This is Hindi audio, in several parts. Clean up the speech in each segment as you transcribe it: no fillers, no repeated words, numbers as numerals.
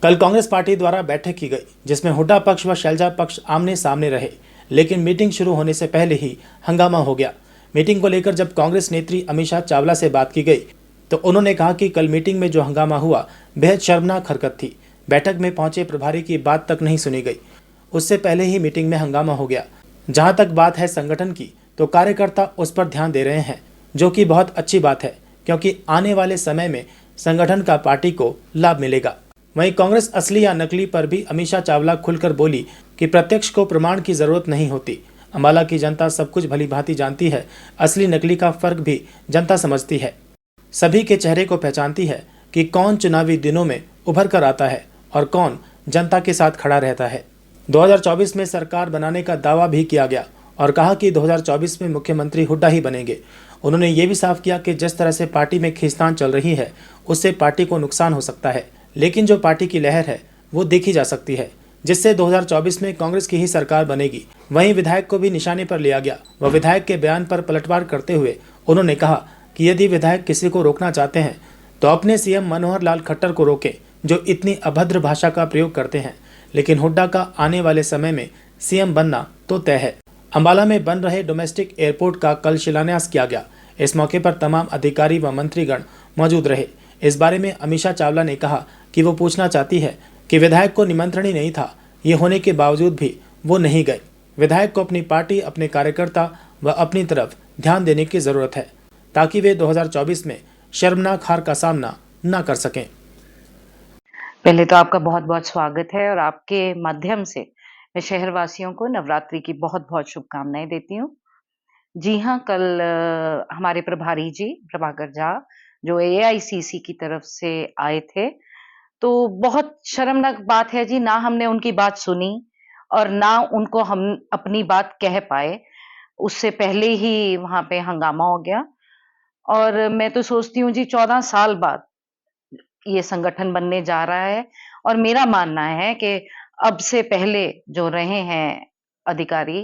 कल कांग्रेस पार्टी द्वारा बैठक की गई, जिसमें हुड्डा पक्ष व शैलजा पक्ष आमने सामने रहे, लेकिन मीटिंग शुरू होने से पहले ही हंगामा हो गया। मीटिंग को लेकर जब कांग्रेस नेत्री अमीषा चावला से बात की गई तो उन्होंने कहा कि कल मीटिंग में जो हंगामा हुआ बेहद शर्मनाक हरकत थी। बैठक में पहुंचे प्रभारी की बात तक नहीं सुनी गई। उससे पहले ही मीटिंग में हंगामा हो गया। जहां तक बात है संगठन की, तो कार्यकर्ता उस पर ध्यान दे रहे हैं, जो कि बहुत अच्छी बात है, क्योंकि आने वाले समय में संगठन का पार्टी को लाभ मिलेगा। वहीं कांग्रेस असली या नकली पर भी अमीषा चावला खुलकर बोली कि प्रत्यक्ष को प्रमाण की जरूरत नहीं होती। अंबाला की जनता सब कुछ भली भांति जानती है। असली नकली का फर्क भी जनता समझती है। सभी के चेहरे को पहचानती है कि कौन चुनावी दिनों में उभर कर आता है और कौन जनता के साथ खड़ा रहता है। 2024 में सरकार बनाने का दावा भी किया गया और कहा कि 2024 में मुख्यमंत्री हुड्डा ही बनेंगे। उन्होंने ये भी साफ किया कि जिस तरह से पार्टी में खींचतान चल रही है, उससे पार्टी को नुकसान हो सकता है, लेकिन जो पार्टी की लहर है वो देखी जा सकती है, जिससे 2024 में कांग्रेस की ही सरकार बनेगी। वहीं विधायक को भी निशाने पर लिया गया। वह विधायक के बयान पर पलटवार करते हुए उन्होंने कहा कि यदि विधायक किसी को रोकना चाहते हैं तो अपने सीएम मनोहर लाल खट्टर को रोकें, जो इतनी अभद्र भाषा का प्रयोग करते हैं। लेकिन हुड्डा का आने वाले समय में सीएम बनना तो तय है। अंबाला में बन रहे डोमेस्टिक एयरपोर्ट का कल शिलान्यास किया गया। इस मौके पर तमाम अधिकारी व मंत्रीगण मौजूद रहे। इस बारे में अमीषा चावला ने कहा कि वो पूछना चाहती है कि विधायक को निमंत्रण ही नहीं था, ये होने के बावजूद भी वो नहीं गए। विधायक को अपनी पार्टी, अपने कार्यकर्ता व अपनी तरफ ध्यान देने की जरूरत है, ताकि वे 2024 में शर्मनाक हार का सामना न कर सकें। पहले तो आपका बहुत बहुत स्वागत है और आपके माध्यम से मैं शहरवासियों को नवरात्रि की बहुत बहुत शुभकामनाएं देती हूँ। जी हाँ, कल हमारे प्रभारी जी प्रभाकर झा जो एआईसीसी की तरफ से आए थे, तो बहुत शर्मनाक बात है जी, ना हमने उनकी बात सुनी और ना उनको हम अपनी बात कह पाए। उससे पहले ही वहां पे हंगामा हो गया और मैं तो सोचती हूँ जी 14 साल बाद ये संगठन बनने जा रहा है और मेरा मानना है कि अब से पहले जो रहे हैं अधिकारी,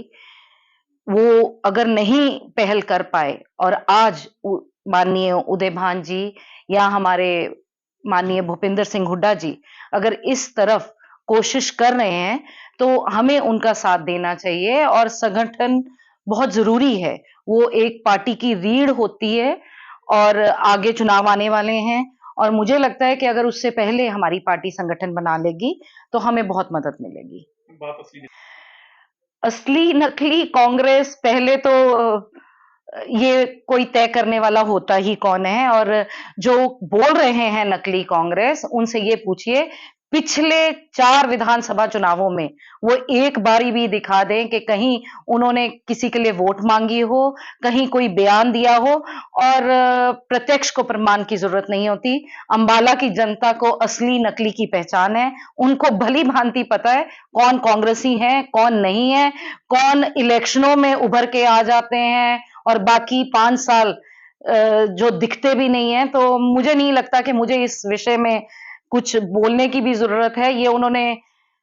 वो अगर नहीं पहल कर पाए और आज माननीय उदयभान जी या हमारे माननीय भूपेंद्र सिंह हुड्डा जी अगर इस तरफ कोशिश कर रहे हैं, तो हमें उनका साथ देना चाहिए। और संगठन बहुत जरूरी है, वो एक पार्टी की रीढ़ होती है और आगे चुनाव आने वाले हैं और मुझे लगता है कि अगर उससे पहले हमारी पार्टी संगठन बना लेगी तो हमें बहुत मदद मिलेगी। असली नकली कांग्रेस पहले तो ये कोई तय करने वाला होता ही कौन है। और जो बोल रहे हैं नकली कांग्रेस, उनसे ये पूछिए पिछले 4 विधानसभा चुनावों में वो एक बारी भी दिखा दें कि कहीं उन्होंने किसी के लिए वोट मांगी हो, कहीं कोई बयान दिया हो। और प्रत्यक्ष को प्रमाण की जरूरत नहीं होती। अंबाला की जनता को असली नकली की पहचान है। उनको भली भांति पता है कौन कांग्रेसी है, कौन नहीं है, कौन इलेक्शनों में उभर के आ जाते हैं और बाकी 5 साल जो दिखते भी नहीं है। तो मुझे नहीं लगता कि मुझे इस विषय में कुछ बोलने की भी जरूरत है। ये उन्होंने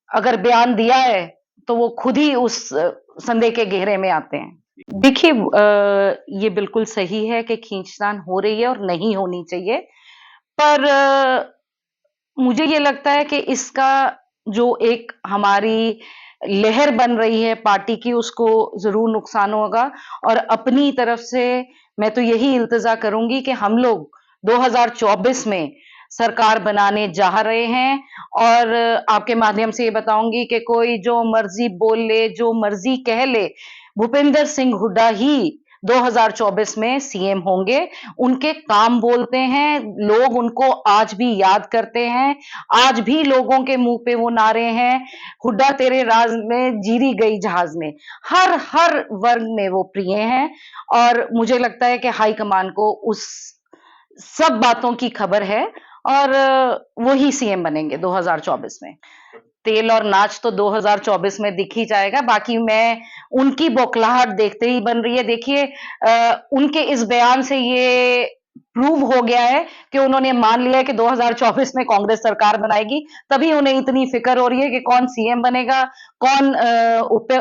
अगर बयान दिया है तो वो खुद ही उस संदेह के घेरे में आते हैं। देखिए, ये बिल्कुल सही है कि खींचतान हो रही है और नहीं होनी चाहिए, पर मुझे ये लगता है कि इसका जो एक हमारी लहर बन रही है पार्टी की, उसको जरूर नुकसान होगा। और अपनी तरफ से मैं तो यही इल्तिजा करूंगी कि हम लोग 2024 में सरकार बनाने जा रहे हैं और आपके माध्यम से ये बताऊंगी कि कोई जो मर्जी बोल ले, जो मर्जी कह ले, भूपेंद्र सिंह हुड्डा ही 2024 में सीएम होंगे। उनके काम बोलते हैं, लोग उनको आज भी याद करते हैं। आज भी लोगों के मुंह पे वो नारे हैं, हुड्डा तेरे राज में जीरी गई जहाज में। हर वर्ग में वो प्रिय हैं और मुझे लगता है कि हाईकमान को उस सब बातों की खबर है और वो ही सीएम बनेंगे 2024 में। तेल और नाच तो 2024 में दिख ही जाएगा। बाकी मैं उनकी बौखलाहट देखते ही बन रही है। देखिए, उनके इस बयान से ये प्रूव हो गया है कि उन्होंने मान लिया है कि 2024 में कांग्रेस सरकार बनाएगी। तभी उन्हें इतनी फिक्र हो रही है कि कौन सीएम बनेगा, कौन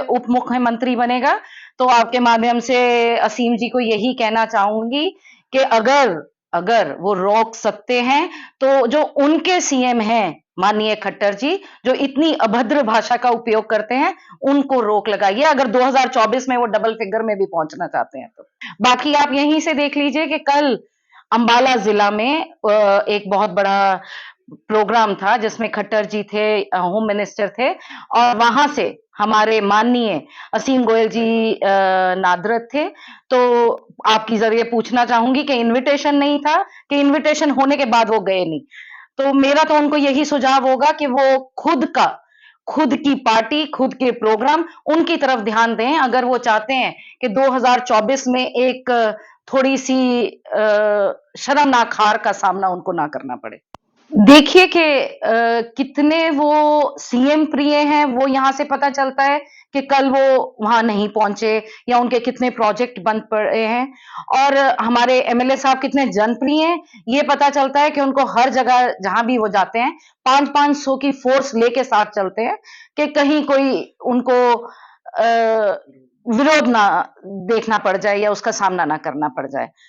उप मुख्यमंत्री बनेगा। तो आपके माध्यम से असीम जी को यही कहना चाहूंगी कि अगर अगर वो रोक सकते हैं तो जो उनके सीएम हैं माननीय खट्टर जी, जो इतनी अभद्र भाषा का उपयोग करते हैं, उनको रोक लगाइए अगर 2024 में वो डबल फिगर में भी पहुंचना चाहते हैं तो। बाकी आप यहीं से देख लीजिए कि कल अंबाला जिला में एक बहुत बड़ा प्रोग्राम था जिसमें खट्टर जी थे, होम मिनिस्टर थे, और वहां से हमारे माननीय असीम गोयल जी नादरत थे। तो आपकी जरिए पूछना चाहूंगी कि इनविटेशन नहीं था कि इनविटेशन होने के बाद वो गए नहीं। तो मेरा तो उनको यही सुझाव होगा कि वो खुद की पार्टी, खुद के प्रोग्राम, उनकी तरफ ध्यान दें अगर वो चाहते हैं कि 2024 में एक थोड़ी सी शर्मनाक हार का सामना उनको ना करना पड़े। देखिए कि कितने वो सीएम प्रिय हैं, वो यहाँ से पता चलता है कि कल वो वहां नहीं पहुंचे या उनके कितने प्रोजेक्ट बंद पड़े हैं, और हमारे एमएलए साहब कितने जनप्रिय हैं, ये पता चलता है कि उनको हर जगह जहां भी वो जाते हैं 500 की फोर्स लेके साथ चलते हैं कि कहीं कोई उनको विरोध ना देखना पड़ जाए या उसका सामना ना करना पड़ जाए।